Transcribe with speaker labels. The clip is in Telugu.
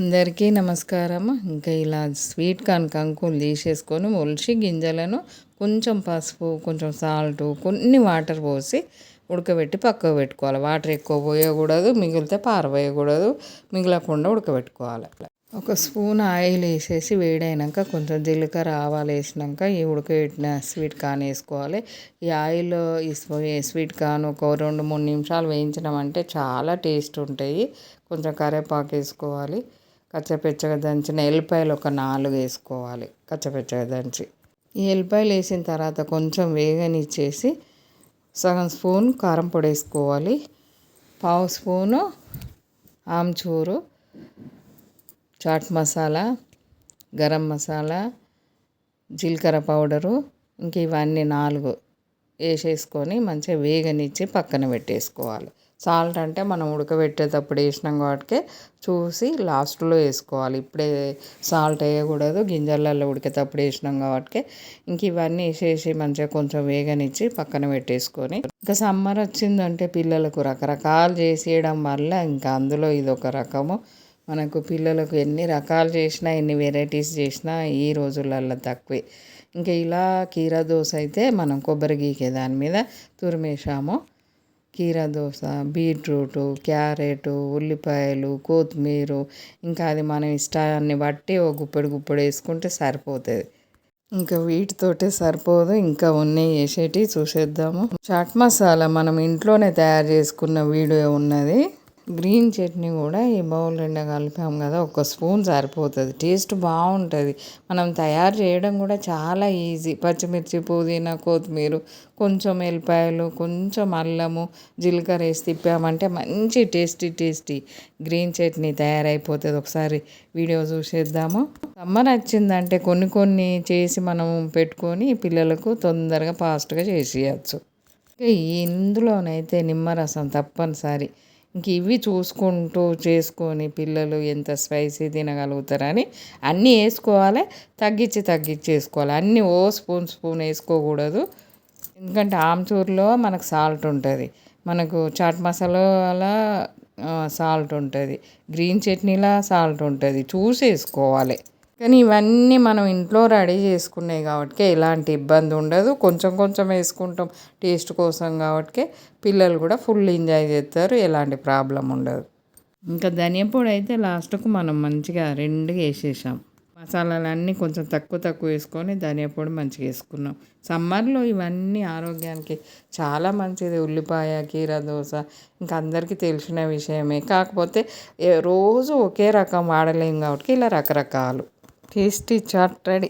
Speaker 1: అందరికీ నమస్కారం. ఇంకా ఇలా స్వీట్ కార్న్ కంకులు తీసేసుకొని ఒలిచి గింజలను కొంచెం పసుపు, కొంచెం సాల్టు, కొన్ని వాటర్ పోసి ఉడకబెట్టి పక్కకు పెట్టుకోవాలి. వాటర్ ఎక్కువ పోయకూడదు, మిగిలితే పారబోయకూడదు, మిగలకుండా ఉడకబెట్టుకోవాలి. ఒక స్పూన్ ఆయిల్ వేసేసి వేడైనాక కొంచెం జీలకర్ర ఆవాలు వేసినాక ఈ ఉడకబెట్టిన స్వీట్ కార్న్ వేసుకోవాలి. ఈ ఆయిల్ ఈ స్వీట్ కార్న్ ఒక 2-3 నిమిషాలు వేయించడం అంటే చాలా టేస్ట్ ఉంటాయి. కొంచెం కరివేపాకు వేసుకోవాలి. కచ్చపెచ్చగా దంచిన ఎల్లిపాయలు ఒక 4 వేసుకోవాలి. కచ్చపెచ్చగా దంచి ఈ ఎల్లిపాయలు వేసిన తర్వాత కొంచెం వేగనిచ్చేసి సగం స్పూన్ కారం పొడి వేసుకోవాలి. పావు స్పూను ఆమ్చూరు, చాట్ మసాలా, గరం మసాలా, జీలకర్ర పౌడరు, ఇంక ఇవన్నీ 4 వేసేసుకొని మంచిగా వేగనిచ్చి పక్కన పెట్టేసుకోవాలి. సాల్ట్ అంటే మనం ఉడకబెట్టేటప్పుడు వేసినాం కాబట్టి చూసి లాస్ట్లో వేసుకోవాలి. ఇప్పుడే సాల్ట్ వేయకూడదు, గింజలలో ఉడికేటప్పుడు వేసినాం కాబట్టి. ఇంక ఇవన్నీ వేసేసి మంచిగా కొంచెం వేగనిచ్చి పక్కన పెట్టేసుకొని, ఇంకా సమ్మర్ వచ్చిందంటే పిల్లలకు రకరకాలు చేసేయడం వల్ల ఇంకా అందులో ఇదొక రకము. మనకు పిల్లలకు ఎన్ని రకాలు చేసినా, ఎన్ని వెరైటీస్ చేసినా ఈ రోజులలో తక్కువే. ఇంకా ఇలా కీరా దోశ అయితే మనం కొబ్బరి గీకే దాని మీద తురిమేసాము. కీరా దోశ, బీట్రూటు, క్యారెటు, ఉల్లిపాయలు, కొత్తిమీర, ఇంకా అది మనం ఇష్టాన్ని బట్టి ఒక గుప్పెడు వేసుకుంటే సరిపోతుంది. ఇంకా వీటితోటే సరిపోదు, ఇంకా ఉన్నాయి వేసేటివి చూసేద్దాము. చాట్ మసాలా మనం ఇంట్లోనే తయారు చేసుకున్న వీడియో ఉన్నది. గ్రీన్ చట్నీ కూడా ఈ బౌల్ నిండా కలిపాం కదా, ఒక స్పూన్ సరిపోతుంది. టేస్ట్ బాగుంటుంది. మనం తయారు చేయడం కూడా చాలా ఈజీ. పచ్చిమిర్చి, పుదీనా, కొత్తిమీర, కొంచెం ఎల్లిపాయలు, కొంచెం అల్లము, జీలకర్ర వేసి తిప్పామంటే మంచి టేస్టీ గ్రీన్ చట్నీ తయారైపోతుంది. ఒకసారి వీడియో చూసేద్దాము. సమ్మర్ వచ్చిందంటే కొన్ని చేసి మనం పెట్టుకొని పిల్లలకు తొందరగా ఫాస్ట్గా చేసేయచ్చు. ఇందులోనైతే నిమ్మరసం తప్పనిసరి. ఇంక ఇవి చూసుకుంటూ చేసుకొని పిల్లలు ఎంత స్పైసీ తినగలుగుతారని అన్నీ వేసుకోవాలి. తగ్గించి వేసుకోవాలి. అన్నీ స్పూన్ వేసుకోకూడదు. ఎందుకంటే ఆమ్చూర్లో మనకు సాల్ట్ ఉంటుంది, మనకు చాట్ మసాలా సాల్ట్ ఉంటుంది, గ్రీన్ చట్నీలో సాల్ట్ ఉంటుంది. చూసి వేసుకోవాలి. కానీ ఇవన్నీ మనం ఇంట్లో రెడీ చేసుకున్నాయి కాబట్టి ఎలాంటి ఇబ్బంది ఉండదు. కొంచెం వేసుకుంటాం టేస్ట్ కోసం కాబట్టి పిల్లలు కూడా ఫుల్ ఎంజాయ్ చేస్తారు. ఎలాంటి ప్రాబ్లం ఉండదు. ఇంకా ధనియా పొడి అయితే లాస్ట్కు మనం మంచిగా 2 వేసేసాం. మసాలాలన్నీ కొంచెం తక్కువ వేసుకొని ధనియా పొడి మంచిగా వేసుకున్నాం. సమ్మర్లో ఇవన్నీ ఆరోగ్యానికి చాలా మంచిది. ఉల్లిపాయ, కీరా దోశ ఇంకా అందరికీ తెలిసిన విషయమే. కాకపోతే రోజు ఒకే రకం వాడలేం కాబట్టి ఇలా రకరకాలు. Tasty chaat ready.